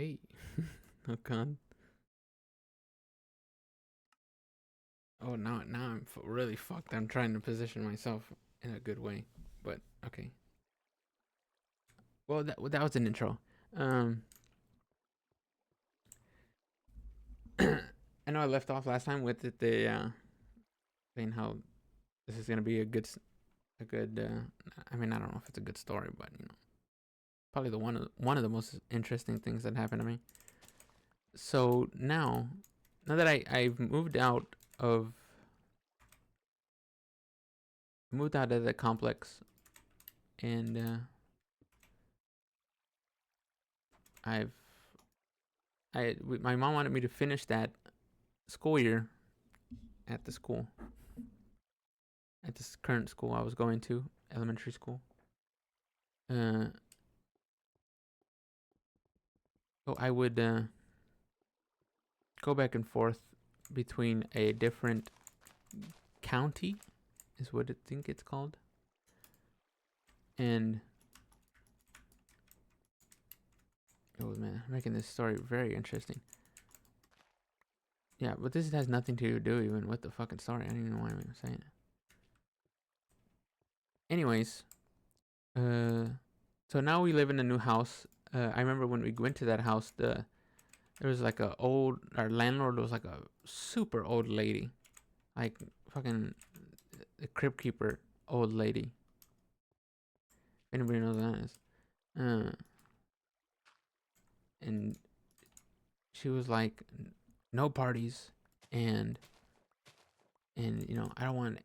Hey. Oh god. Oh, now I'm really fucked. I'm trying to position myself in a good way, but okay. Well, that was an intro. Um, I know I left off last time with the saying how this is gonna be a good. I mean, I don't know if it's a good story, but probably the one of the most interesting things that happened to me. So now that I've of moved out of the complex, and I've my mom wanted me to finish that school year at the school, at this current school I was going to, elementary school. Uh, so I would go back and forth between a different county, is what I think it's called, and oh man, making this story very interesting. Yeah, but this has nothing to do even with the fucking story. I don't even know why I'm saying it. Anyways, so now we live in a new house. I remember when we went to that house, there was like our landlord was like a super old lady, like fucking the crib keeper old lady. If anybody knows what that is. And she was like, no parties, and I don't want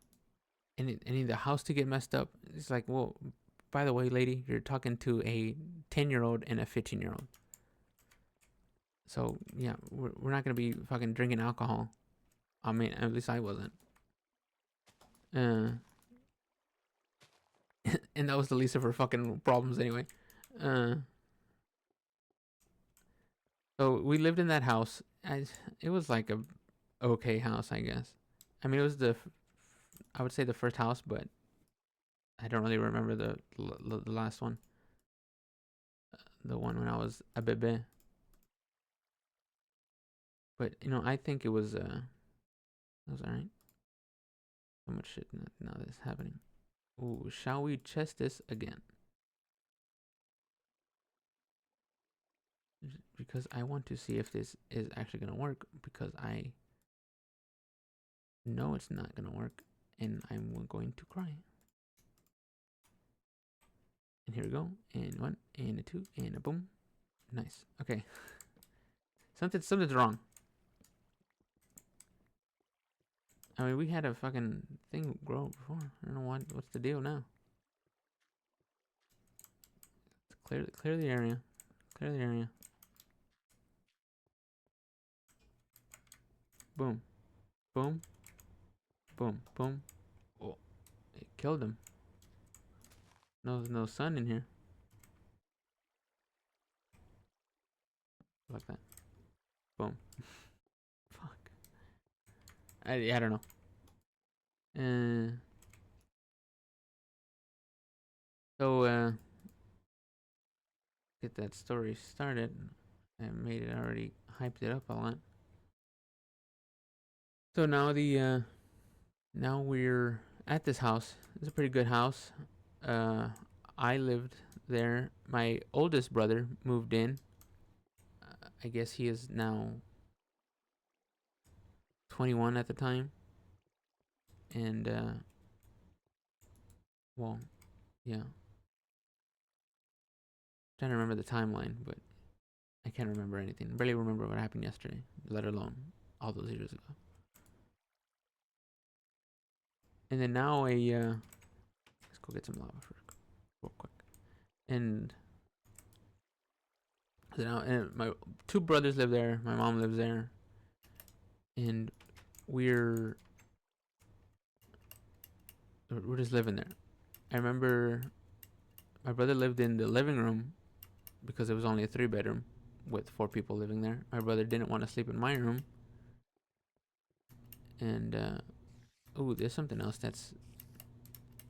any of the house to get messed up. It's like, well, by the way, lady, you're talking to a 10-year-old and a 15-year-old. So yeah, we're not gonna be fucking drinking alcohol. I mean, at least I wasn't. Uh, and that was the least of her fucking problems anyway. Uh, so we lived in that house. It was like a okay house, I guess. I mean, it was I would say the first house, but I don't really remember the last one. The one when I was a bebe. But I think it was alright. So much shit now that's happening. Ooh, shall we chest this again? Because I want to see if this is actually gonna work. Because I know it's not gonna work, and I'm going to cry. And here we go. And one, and a two, and a boom. Nice. Okay. Something's wrong. I mean, we had a fucking thing grow before. I don't know what's the deal now. Clear the area. Clear the area. Boom. Boom. Boom. Boom. Oh, it killed him. No sun in here. Like that. Boom. Fuck. I don't know. Uh, so get that story started. I made it already, hyped it up a lot. So now we're at this house. It's a pretty good house. Uh, I lived there. My oldest brother moved in. I guess he is now 21 at the time, and well, yeah. Trying to remember the timeline, but I can't remember anything. Barely remember what happened yesterday, let alone all those years ago. And then now let's go get some lava first, real quick. And so now, and my two brothers live there. My mom lives there, and we're we're just living there. I remember my brother lived in the living room because it was only a 3 bedroom with 4 people living there. My brother didn't want to sleep in my room, and oh, there's something else that's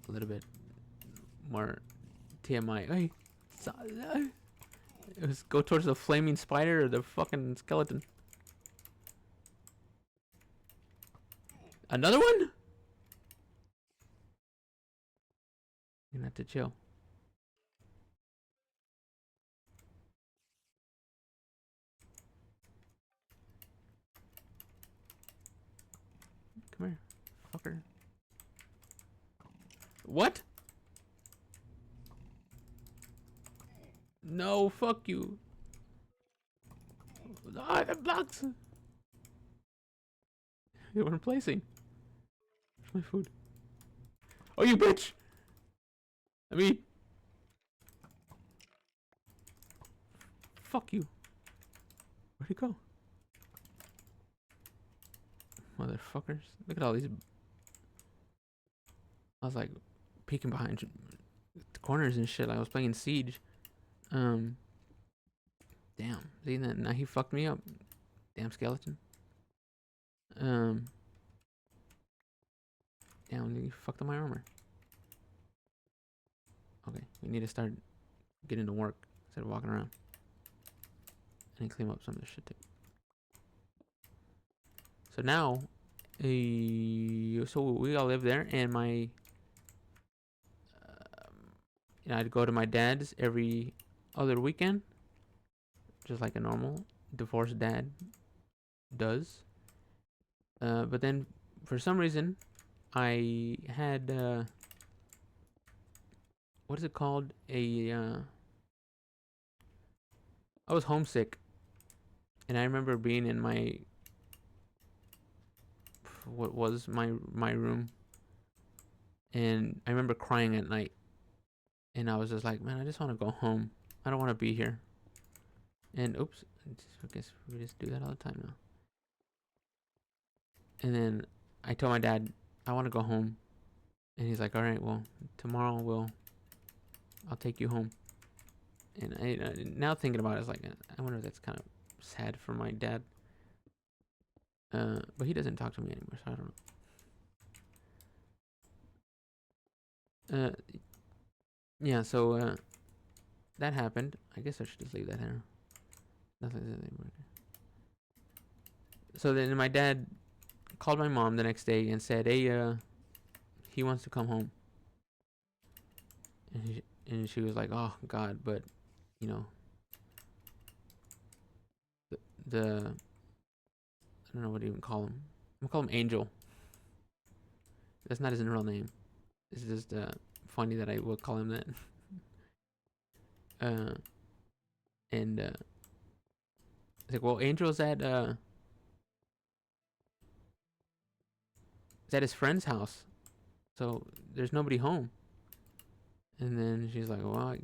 a little bit more TMI. Hey, Let's go towards the flaming spider or the fucking skeleton. Another one? You're gonna have to chill. Come here, fucker. What? No, fuck you. Ah, the blocks. They weren't placing. Where's my food? Oh, you bitch! I mean, fuck you. Where'd he go? Motherfuckers. Look at all these. I was like peeking behind the corners and shit. Like I was playing Siege. Damn. See that? Now he fucked me up. Damn skeleton. Damn, you fucked up my armor. Okay, we need to start getting to work instead of walking around. I need to clean up some of this shit too. So now, so we all live there, and my, I'd go to my dad's every other weekend, just like a normal divorced dad does. But then, for some reason, I had what is it called? I was homesick, and I remember being in my what was my room, and I remember crying at night, and I was just like, man, I just want to go home. I don't want to be here. And oops, I guess we just do that all the time now. And then I told my dad I want to go home, and he's like, all right, well, tomorrow I'll take you home. And I now thinking about it, it's like, I wonder if that's kind of sad for my dad. But he doesn't talk to me anymore, so I don't know. Yeah, so that happened. I guess I should just leave that here. Nothing's anymore. So then my dad called my mom the next day and said, hey, he wants to come home. And she was like, oh God, but you know, the I don't know what to even call him. I'm gonna call him Angel. That's not his real name. It's just funny that I would call him that. And it's like, well, Angel's at his friend's house, so there's nobody home. And then she's like, well,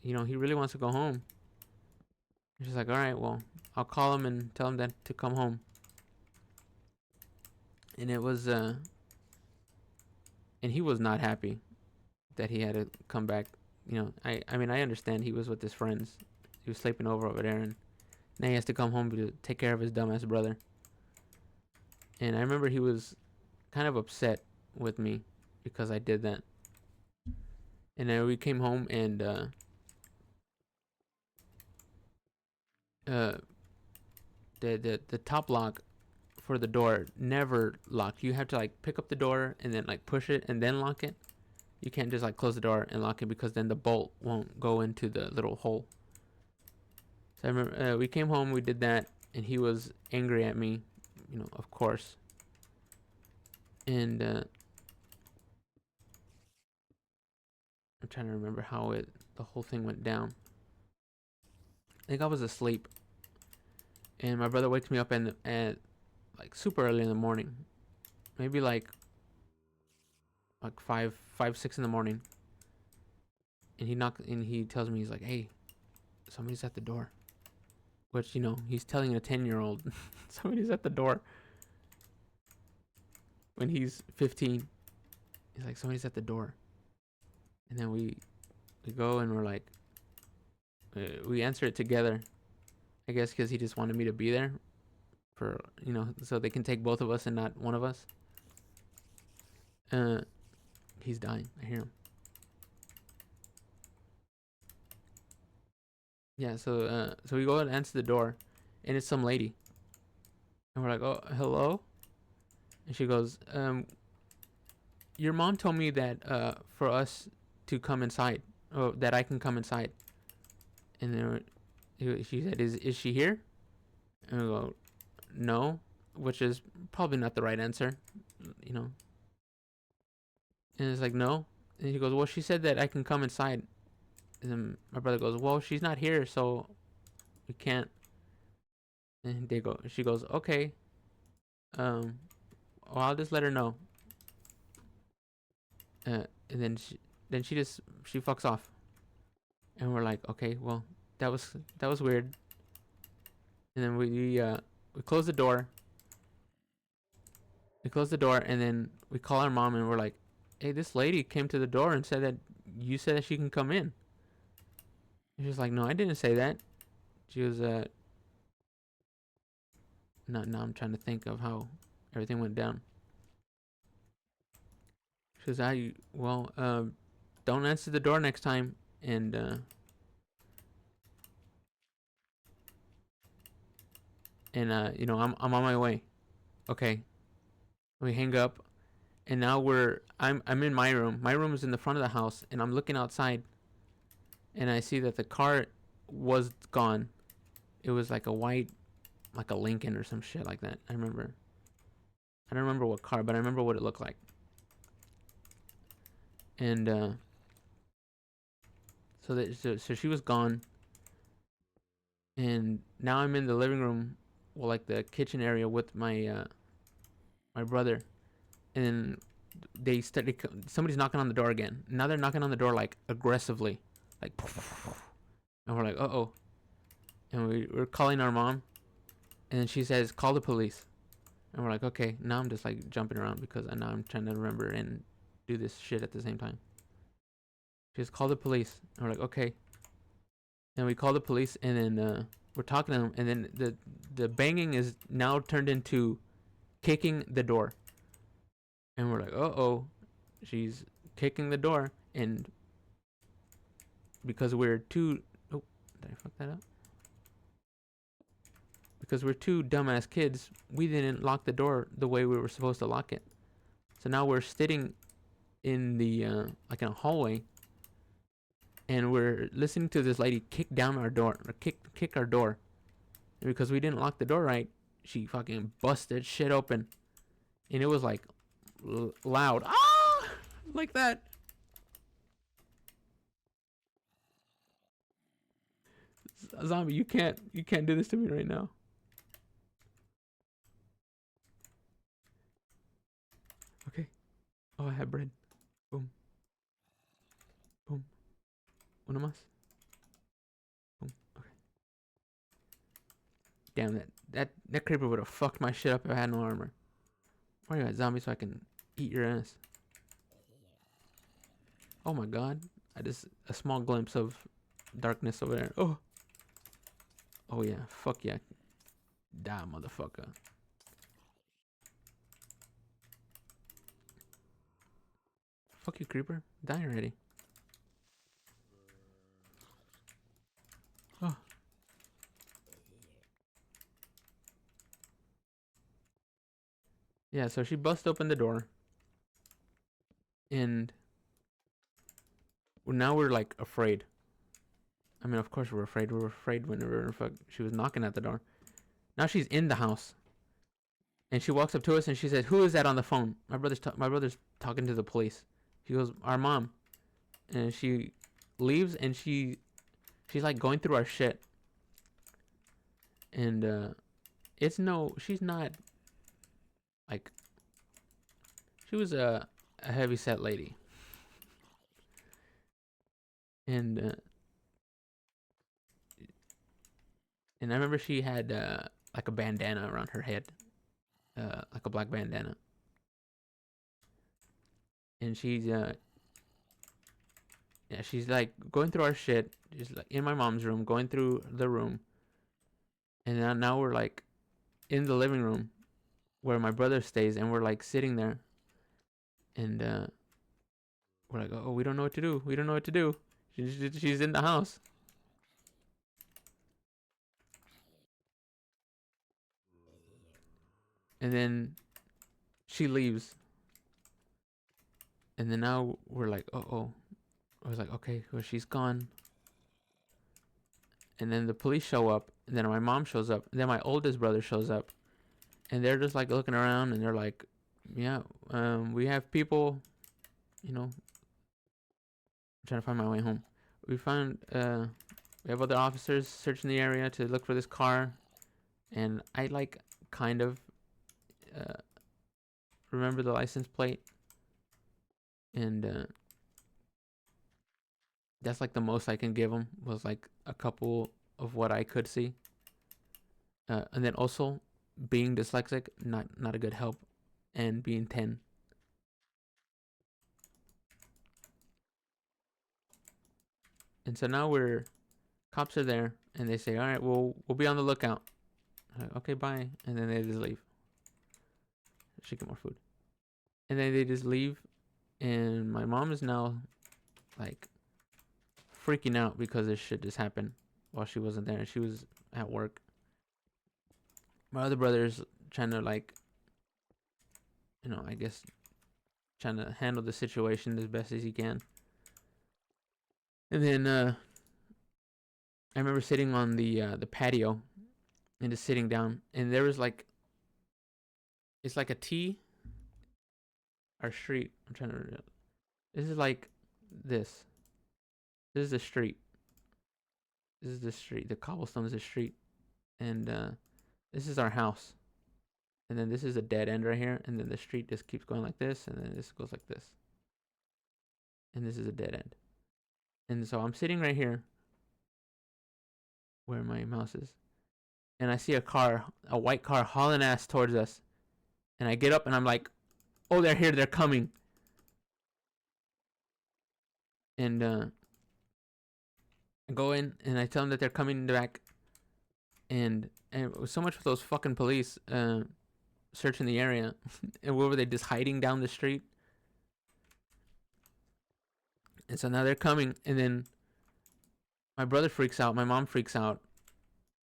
you know, he really wants to go home. And she's like, all right, well, I'll call him and tell him that to come home. And it was and he was not happy that he had to come back. You know, I mean, I understand he was with his friends. He was sleeping over there, and now he has to come home to take care of his dumbass brother. And I remember he was kind of upset with me because I did that. And then we came home, and the top lock for the door never locked. You have to like pick up the door and then like push it and then lock it. You can't just like close the door and lock it because then the bolt won't go into the little hole. So I remember we came home, we did that, and he was angry at me, you know, of course. And I'm trying to remember how the whole thing went down. I think I was asleep, and my brother wakes me up at like super early in the morning, maybe like 6 in the morning. And he tells me, he's like, hey, somebody's at the door. Which, you know, he's telling a 10-year-old somebody's at the door when he's 15. He's like, somebody's at the door. And then we go, and we're like, we answer it together, I guess, because he just wanted me to be there for, you know, so they can take both of us and not one of us. He's dying. I hear him. Yeah, so we go and answer the door, and it's some lady, and we're like, oh, hello, and she goes, your mom told me that for us to come inside, or that I can come inside, and then she said, is she here? And we go, no, which is probably not the right answer, you know. And it's like, no, and he goes, well, she said that I can come inside, and then my brother goes, well, she's not here, so we can't. And she goes, okay, um, well, I'll just let her know. And then she fucks off, and we're like, okay, well, that was weird. And then we close the door. We close the door, and then we call our mom, and we're like, hey, this lady came to the door and said that you said that she can come in. And she was like, no, I didn't say that. She was no, now I'm trying to think of how everything went down. She was, I well, don't answer the door next time, and you know, I'm on my way. Okay, we hang up, and now I'm in my room. My room is in the front of the house, and I'm looking outside, and I see that the car was gone. It was like a white, like a Lincoln or some shit like that. I remember. I don't remember what car, but I remember what it looked like. And so she was gone, and now I'm in the living room, well, like the kitchen area with my brother, and then they started. Somebody's knocking on the door again. Now they're knocking on the door like aggressively, like, and we're like, uh oh, and we're calling our mom, and then she says, call the police, and we're like, okay. Now I'm just like jumping around because now I'm trying to remember and do this shit at the same time. She just call the police, and we're like, okay. And we call the police, and then we're talking to them, and then the banging is now turned into kicking the door, and we're like, uh oh, she's kicking the door, and because we're too, oh, did I fuck that up? Because we're two dumbass kids, we didn't lock the door the way we were supposed to lock it. So now we're sitting in the like in a hallway, and we're listening to this lady kick down our door, or kick our door, and because we didn't lock the door right, she fucking busted shit open, and it was like loud, ah, like that. Zombie, you can't do this to me right now. Okay. Oh, I have bread. Boom, boom. Uno más. Boom. Okay. Damn, that creeper would have fucked my shit up if I had no armor. Where you at, zombie, so I can eat your ass? Oh my god. I just a small glimpse of darkness over there. Oh. Oh yeah. Fuck yeah. Die, motherfucker. Fuck you, creeper. Die already. Oh. Yeah, so she bust open the door, and now we're like afraid. I mean, of course we're afraid. We were afraid whenever she was knocking at the door. Now she's in the house, and she walks up to us and she says, "Who is that on the phone?" My brother's talking to the police. She goes, "Our mom," and she leaves, and she's like going through our shit, and it's no, she's not like, she was a heavy set lady, and and I remember she had like a bandana around her head, like a black bandana, and she's like going through our shit, just like in my mom's room, going through the room, and now we're like in the living room where my brother stays, and we're like sitting there, and we're like, oh, we don't know what to do. We don't know what to do. She's in the house. And then she leaves. And then now we're like, oh. I was like, okay, well, she's gone. And then the police show up. And then my mom shows up. And then my oldest brother shows up. And they're just like looking around. And they're like, yeah, we have people, you know, I'm trying to find my way home. We have other officers searching the area to look for this car. And I like kind of uh, remember the license plate. And that's like the most I can give them, was like a couple of what I could see. And then also being dyslexic, not a good help, and being 10. And so now cops are there, and they say, all right, we'll be on the lookout. Like, okay, bye. And then they just leave. She get more food. And then they just leave, and my mom is now like freaking out because this shit just happened while she wasn't there. She was at work. My other brother's trying to like, I guess trying to handle the situation as best as he can. And then I remember sitting on the patio and just sitting down, and there was like, it's like a T or street. I'm trying to. This is like this. This is the street. This is the street. The cobblestone is the street, and this is our house. And then this is a dead end right here, and then the street just keeps going like this, and then this goes like this, and this is a dead end. And so I'm sitting right here, where my mouse is, and I see a white car hauling ass towards us, and I get up and I'm like, oh, they're here, they're coming. And I go in and I tell them that they're coming back, and it was so much for those fucking police searching the area. And where were they, just hiding down the street? And so now they're coming, and then my brother freaks out, my mom freaks out.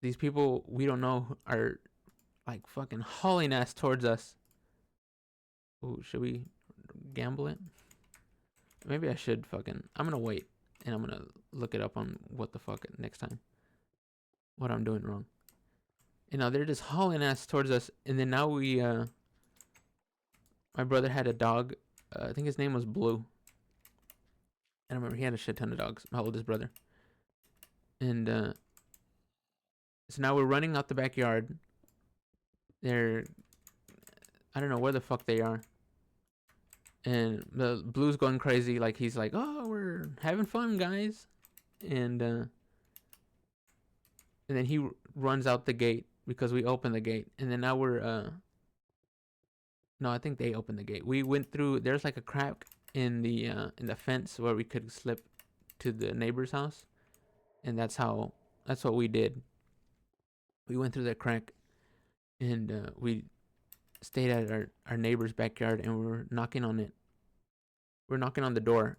These people we don't know are like fucking hauling ass towards us. Ooh, should we gamble it? Maybe I should fucking. I'm gonna wait, and I'm gonna look it up on what the fuck next time. What I'm doing wrong. They're just hauling ass towards us, and then now my brother had a dog. I think his name was Blue. I remember he had a shit ton of dogs. My oldest brother. And so now we're running out the backyard. They're, I don't know where the fuck they are. And the Blue's going crazy, like he's like, oh, we're having fun, guys. And then he runs out the gate because we opened the gate. And then now no, I think they opened the gate. We went through. There's like a crack in the fence where we could slip to the neighbor's house, and that's what we did. We went through that crack, and we stayed at our neighbor's backyard, and we were knocking on it. We're knocking on the door,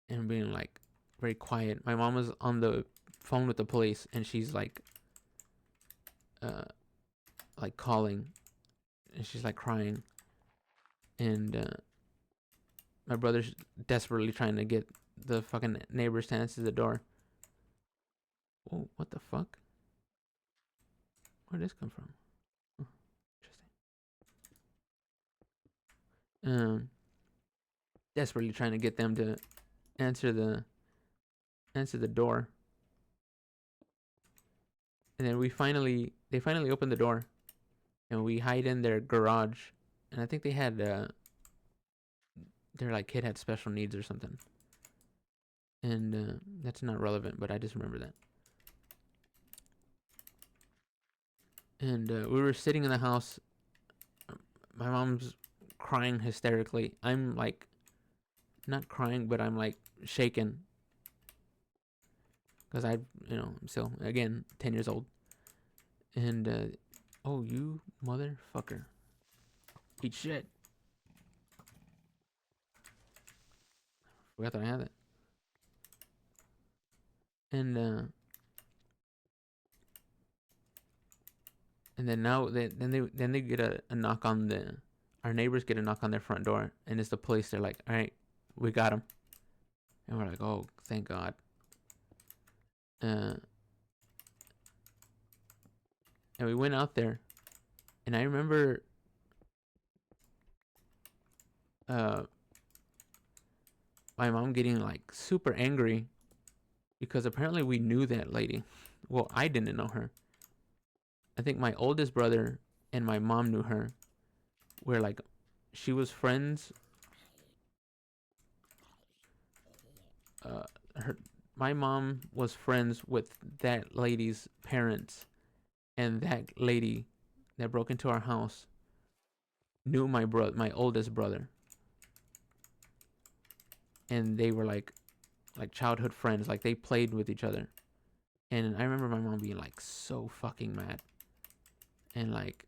and being like very quiet. My mom was on the phone with the police, and she's like calling, and she's like crying, and my brother's desperately trying to get the fucking neighbors to answer the door. Oh, what the fuck? Where did this come from? Oh, interesting. Desperately trying to get them to answer the door. And then they finally opened the door, and we hide in their garage. And I think they had their like kid had special needs or something. And that's not relevant, but I just remember that. And we were sitting in the house. My mom's crying hysterically. I'm like, not crying, but I'm like shaken. Because I'm still, again, 10 years old. And, oh, you motherfucker. Eat shit. Forgot that I had it. And, And then then they get a knock on the our neighbors get a knock on their front door, and it's the police. They're like, all right, we got him. And we're like, oh, thank God. Uh, and we went out there, and I remember uh, my mom getting like super angry because apparently we knew that lady. Well, I didn't know her. I think my oldest brother and my mom knew her. Where like she was friends. Uh, her my mom was friends with that lady's parents, and that lady that broke into our house knew my oldest brother, and they were like childhood friends. Like they played with each other. And I remember my mom being like so fucking mad, and like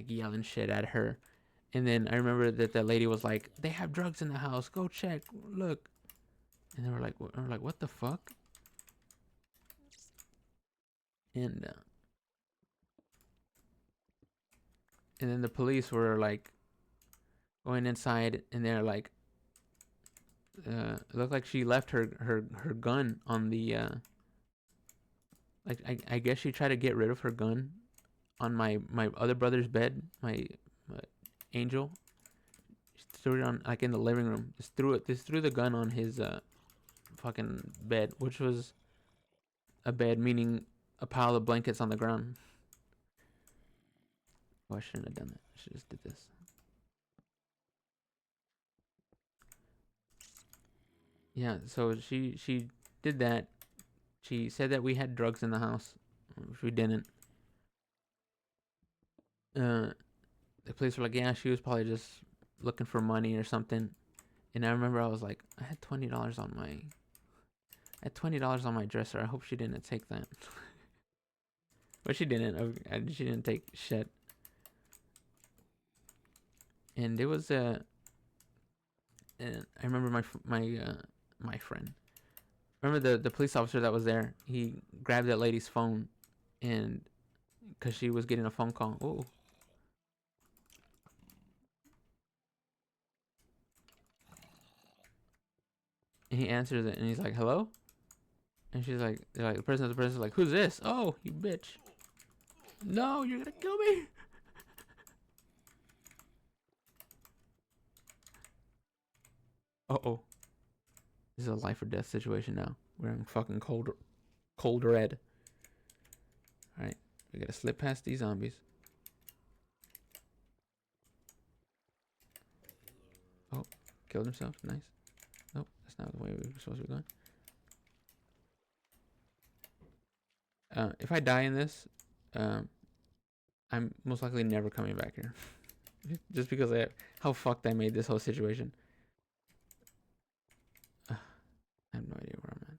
yelling shit at her. And then I remember that the lady was like, "They have drugs in the house. Go check. Look." And they were like, "What the fuck?" And and then the police were like going inside, and they're like, it looked like she left her gun on the like I guess she tried to get rid of her gun on my other brother's bed, my angel. She threw it on like in the living room. Just threw the gun on his fucking bed, which was a bed meaning a pile of blankets on the ground. Oh, I shouldn't have done that. I should just did this. Yeah, so she did that. She said that we had drugs in the house, which we didn't. Uh, the police were like, yeah, she was probably just looking for money or something. And I remember I was like, I had $20 on my dresser. I hope she didn't take that. But she didn't. She didn't take shit. And it was and I remember my friend. Remember the police officer that was there? He grabbed that lady's phone, and because she was getting a phone call. Oh, and he answers it, and he's like, "Hello," and she's like, "They're like the person's like, who's this? Oh, you bitch! No, you're gonna kill me!" Oh, this is a life or death situation now. We're in fucking cold red. All right, we gotta slip past these zombies. Oh, killed himself. Nice. Nope, that's not the way we were supposed to be going. If I die in this, um, I'm most likely never coming back here. Just because how fucked I made this whole situation. I have no idea where I'm at.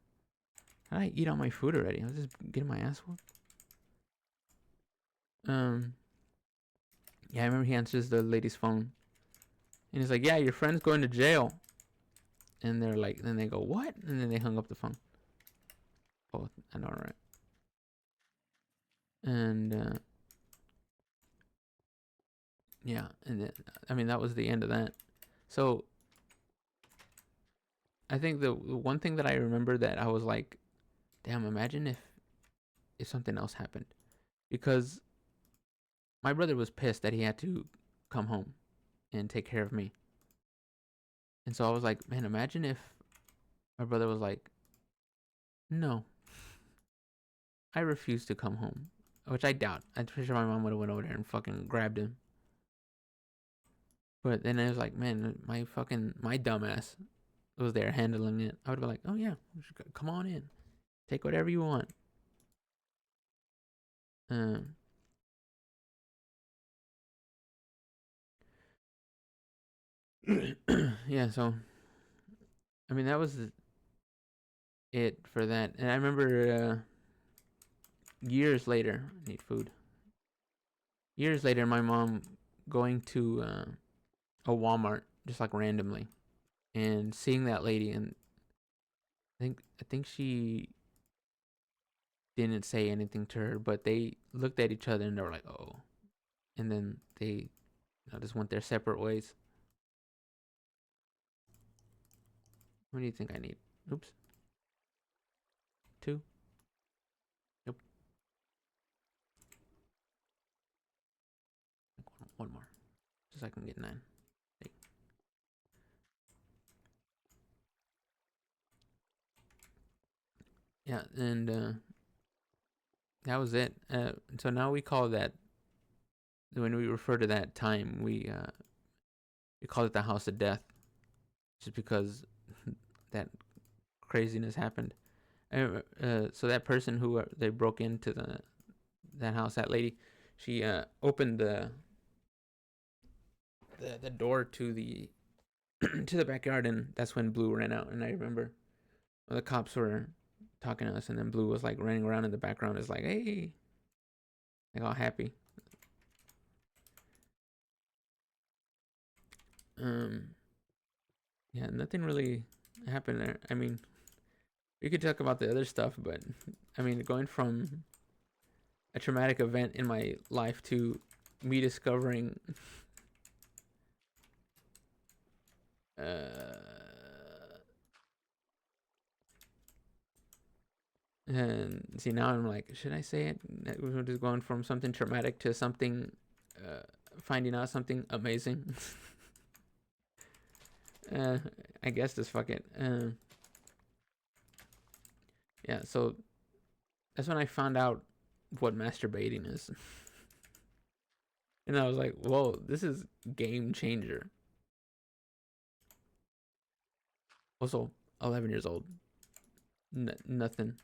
How did I eat all my food already? I was just getting my ass whooped. Yeah, I remember he answers the lady's phone, and he's like, "Yeah, your friend's going to jail." And they're like, then they go, "What?" And then they hung up the phone. Oh, I know, right? And yeah, and then I mean that was the end of that. So I think the one thing that I remember that I was like, "Damn, imagine if something else happened," because my brother was pissed that he had to come home and take care of me. And so I was like, man, imagine if my brother was like, no, I refuse to come home. Which I doubt. I'm pretty sure my mom would have went over there and fucking grabbed him. But then I was like, man, my dumbass was there handling it. I would have been like, oh yeah, come on in. Take whatever you want. Um, yeah, so I mean that was it for that. And I remember years later, I need food. Years later, my mom going to a Walmart just like randomly and seeing that lady, and I think she didn't say anything to her, but they looked at each other and they were like, "Oh," and then they just went their separate ways. What do you think I need? Oops. 2. Nope. One more, just so I can get 9. Yeah, and that was it. So now we call that, when we refer to that time, we call it the house of death, just because that craziness happened. So that person who they broke into that house, that lady, she opened the door to the to the backyard, and that's when Blue ran out. And I remember the cops were talking to us, and then Blue was like running around in the background, is like, "Hey," like all happy. Yeah, nothing really happened there. I mean, we could talk about the other stuff, but I mean, going from a traumatic event in my life to me discovering and see, now I'm like, should I say it? We're just going from something traumatic to something, finding out something amazing. uh, I guess just fuck it. Yeah, so that's when I found out what masturbating is. And I was like, whoa, this is game changer. Also, 11 years old. Nothing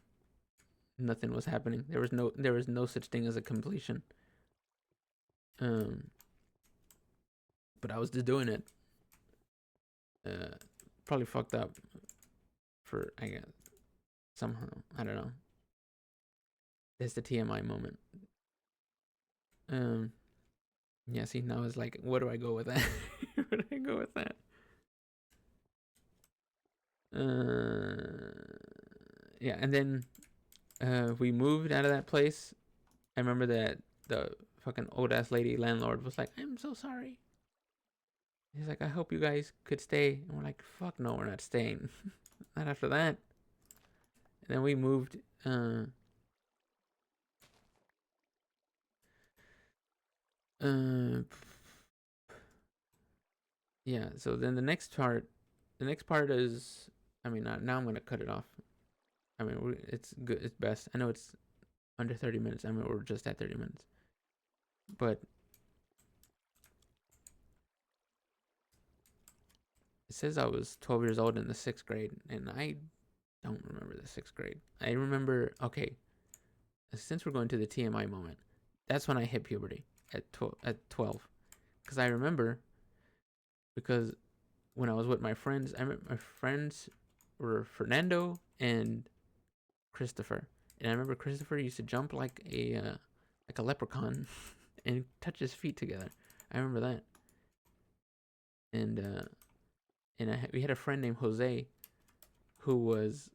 was happening. There was no such thing as a completion. Um, but I was just doing it. Probably fucked up for, I guess, somehow. I don't know. That's the TMI moment. Yeah. See, now it's like, where do I go with that? Where do I go with that? Yeah, and then we moved out of that place. I remember that the fucking old ass lady landlord was like, "I'm so sorry." He's like, "I hope you guys could stay." And we're like, "Fuck no, we're not staying." Not after that. And then we moved. Uh, yeah. So then the next part is, I mean, now I'm gonna cut it off. I mean, it's good. It's best. I know it's under 30 minutes. I mean, we're just at 30 minutes. But it says I was 12 years old in the 6th grade, and I don't remember the 6th grade. I remember, okay, since we're going to the TMI moment, that's when I hit puberty at 12. Because I remember, because when I was with my friends, I remember my friends were Fernando and Christopher. And I remember Christopher used to jump like a leprechaun and touch his feet together. I remember that. And we had a friend named Jose who was,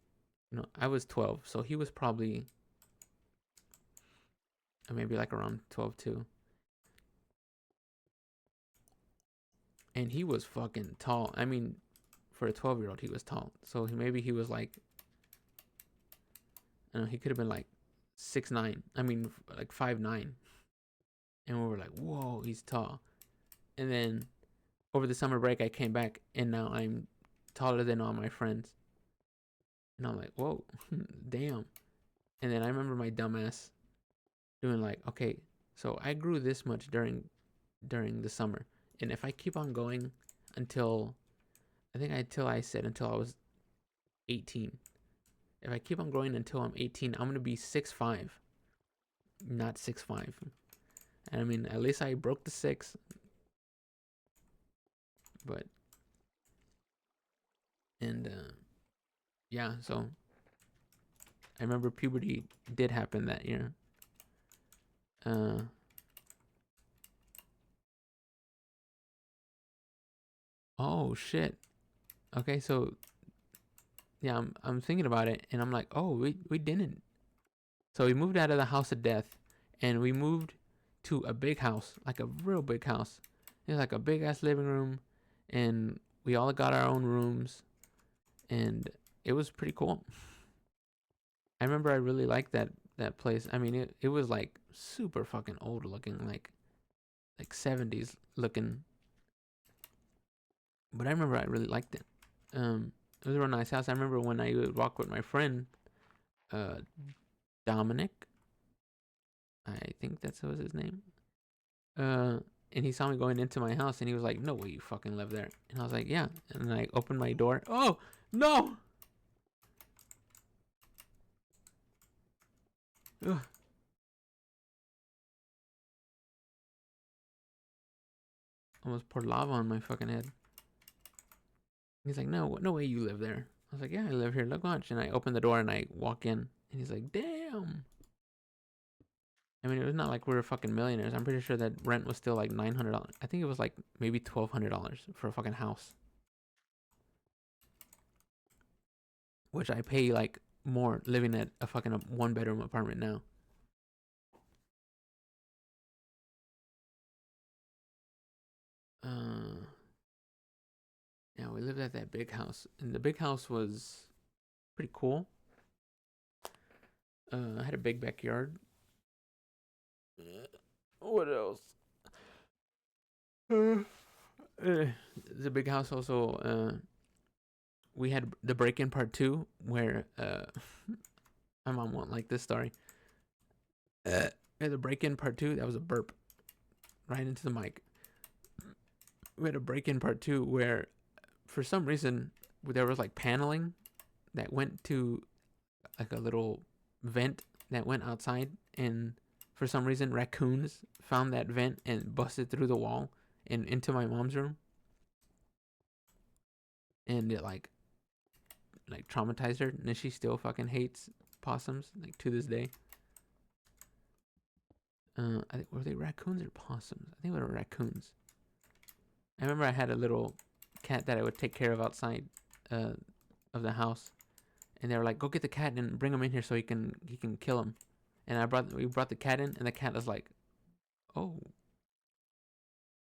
I was 12, so he was probably maybe like around 12 too. And he was fucking tall. I mean, for a 12-year-old, he was tall. So maybe he was like, I don't know, he could have been like 6'9". I mean, like 5'9". And we were like, whoa, he's tall. And then over the summer break, I came back, and now I'm taller than all my friends. And I'm like, whoa, damn. And then I remember my dumbass doing like, okay, so I grew this much during the summer, and if I keep on going until I said until I was 18. If I keep on growing until I'm 18, I'm gonna be 6'5", not 6'5". And I mean, at least I broke the 6. But and yeah, so I remember puberty did happen that year. Oh shit. Okay, so yeah, I'm thinking about it, and I'm like, oh, we didn't. So we moved out of the house of death, and we moved to a big house, like a real big house. It was like a big ass living room, and we all got our own rooms, and it was pretty cool. I remember I really liked that place. I mean, it was like super fucking old looking, like 70s looking, but I remember I really liked it. It was a real nice house. I remember when I would walk with my friend, uh, Dominic. I think that's was his name. Uh, and he saw me going into my house, and he was like, "No way, you fucking live there." And I was like, "Yeah." And then I opened my door. Oh no! Ugh. Almost poured lava on my fucking head. He's like, "No, no way, you live there." I was like, "Yeah, I live here. Look, watch." And I open the door and I walk in, and he's like, "Damn." I mean, it was not like we were fucking millionaires. I'm pretty sure that rent was still like $900. I think it was like maybe $1,200 for a fucking house, which I pay like more living at a fucking 1 bedroom apartment now. Uh, yeah, we lived at that big house, and the big house was pretty cool. I had a big backyard. What else? Uh, the big house also. We had the break-in part two, where my mom won't like this story. We had the break-in part two. That was a burp right into the mic. We had a break-in part two where, for some reason, there was like paneling that went to like a little vent that went outside, and for some reason raccoons found that vent and busted through the wall and into my mom's room, and it like traumatized her, and she still fucking hates possums like to this day. I think were they raccoons or possums? I think they were raccoons. I remember I had a little cat that I would take care of outside uh, of the house, and they were like, "Go get the cat and bring him in here so he can kill him." And we brought the cat in, and the cat was like, "Oh."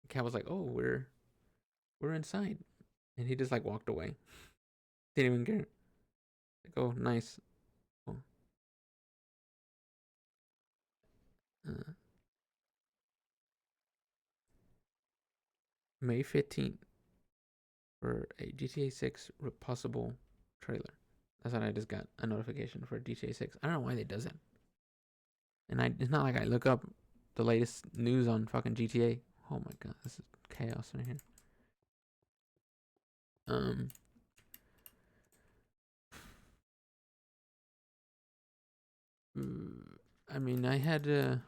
The cat was like, "Oh, we're inside," and he just like walked away. Didn't even care. Like, oh, nice. Oh, uh, May 15th for a GTA 6 possible trailer. That's what I just got a notification for GTA 6. I don't know why they does it. And it's not like I look up the latest news on fucking GTA. Oh my god, this is chaos right here. Um, I mean, I had a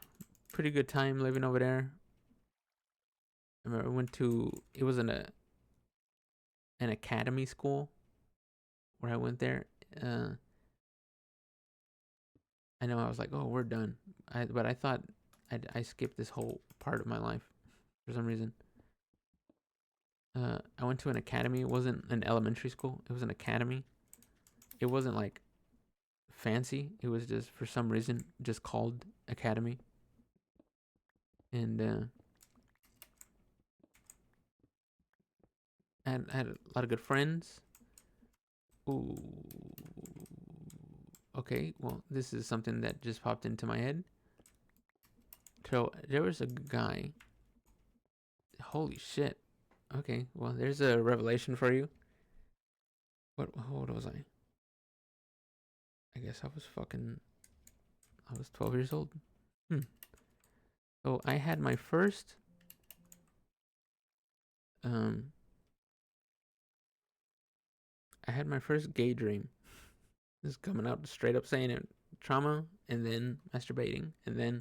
pretty good time living over there. I remember I went to it was in an academy school where I went there. Uh, I know I was like, oh, we're done. But I thought I skipped this whole part of my life for some reason. I went to an academy. It wasn't an elementary school. It was an academy. It wasn't like fancy. It was just for some reason just called academy. And I had a lot of good friends. Ooh. Okay, well, this is something that just popped into my head. So there was a guy. Holy shit. Okay, well, there's a revelation for you. How old was I? I guess I was 12 years old. Hmm. So um, I had my first gay dream. This is coming out straight up saying it. Trauma, and then masturbating, and then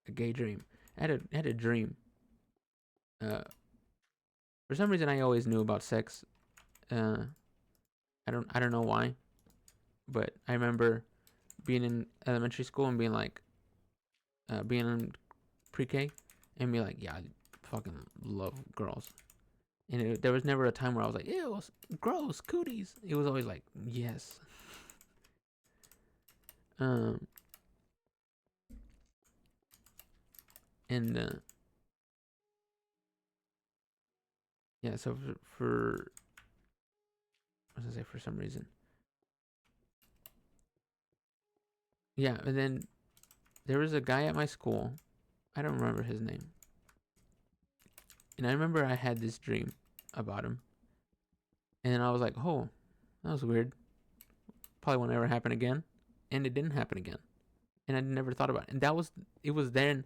a gay dream. I had a dream. Uh, for some reason, I always knew about sex. Uh, I don't know why, but I remember being in elementary school and being like, being in pre-K, and be like, yeah, I fucking love girls. And there was never a time where I was like, ew, gross, cooties. It was always like, yes. Um, And yeah, so for what was I say, for some reason, yeah. And then there was a guy at my school. I don't remember his name. And I remember I had this dream about him. And I was like, oh, that was weird. Probably won't ever happen again. And it didn't happen again. And I never thought about it. And it was then,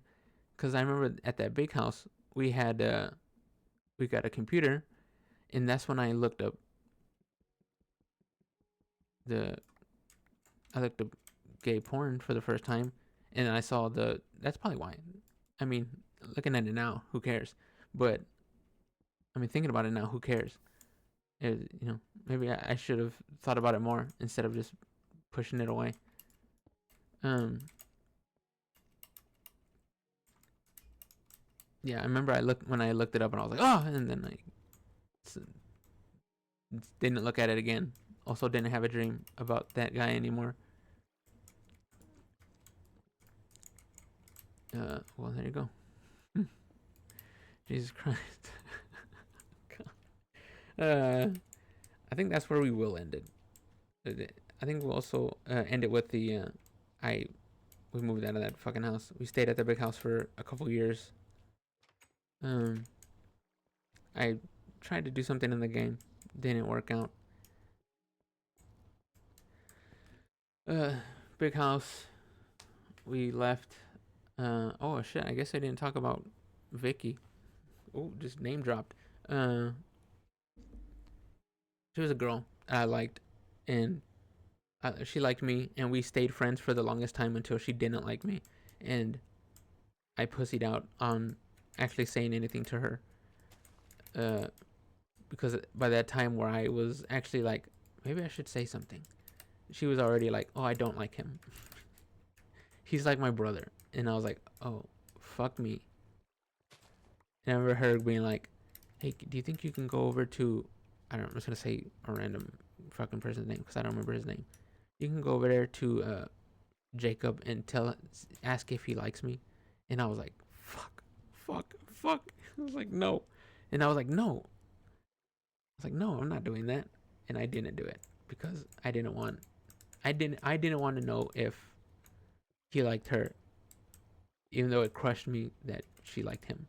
because I remember at that big house, we got a computer. And that's when the, I looked up gay porn for the first time. And I saw that's probably why. I mean, looking at it now, who cares? But, I mean, thinking about it now, who cares? Maybe I should have thought about it more instead of just pushing it away. Yeah, I remember when I looked it up and I was like, oh, and then I didn't look at it again. Also, didn't have a dream about that guy anymore. Well, there you go. Jesus Christ. I think that's where we will end it. I think we'll also end it with the we moved out of that fucking house. We stayed at the big house for a couple years. I tried to do something in the game, didn't work out. Big house. We left. Oh shit! I guess I didn't talk about Vicky. Oh, just name dropped. She was a girl I liked, and she liked me, and we stayed friends for the longest time until she didn't like me, and I pussied out on actually saying anything to her. Because by that time where I was actually like, maybe I should say something, she was already like, oh, I don't like him. He's like my brother. And I was like, oh, fuck me. And I remember her being like, hey, do you think you can go over to, I don't know, I'm just going to say a random fucking person's name because I don't remember his name. You can go over there to Jacob and ask if he likes me. And I was like, fuck. I was like, no. And I was like, no. I was like, no, I'm not doing that. And I didn't do it because I didn't want to know if he liked her, even though it crushed me that she liked him.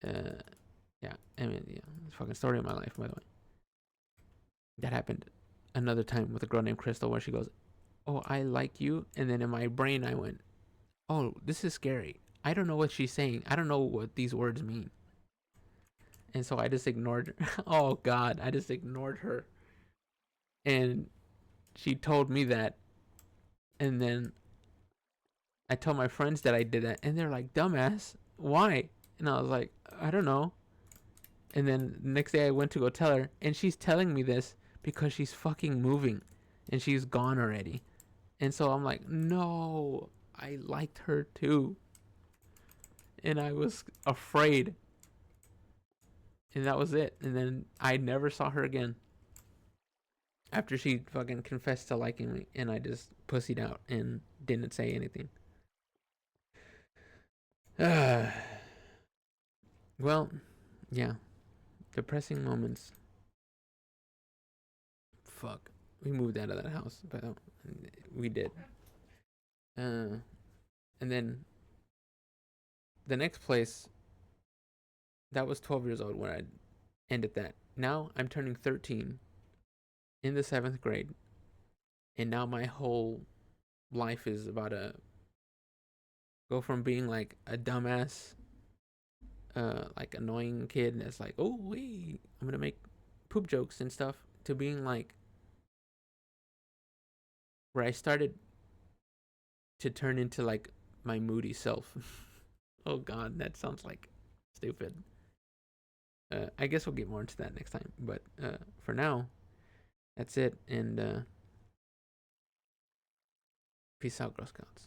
Yeah, I mean, yeah, it's a fucking story of my life, by the way. That happened another time with a girl named Crystal, where she goes, "Oh, I like you," and then in my brain I went, "Oh, this is scary. I don't know what she's saying. I don't know what these words mean." And so I just ignored her. Oh God, I just ignored her, and she told me that, and then I told my friends that I did that, and they're like, "Dumbass, why?" And I was like, "I don't know." And then the next day I went to go tell her, and she's telling me this because she's fucking moving, and she's gone already. And so I'm like, no, I liked her too, and I was afraid, and that was it. And then I never saw her again after she fucking confessed to liking me, and I just pussied out and didn't say anything. Well, yeah, depressing moments. Fuck, we moved out of that house, but we did. And then the next place, that was 12 years old when I ended that. Now I'm turning 13 in the 7th grade, and now my whole life is about to go from being like a dumbass, like annoying kid that's like, oh wait, I'm gonna make poop jokes and stuff, to being like where I started to turn into like my moody self. Oh God, that sounds like stupid. I guess we'll get more into that next time, but for now, that's it, and peace out, Girl Scouts.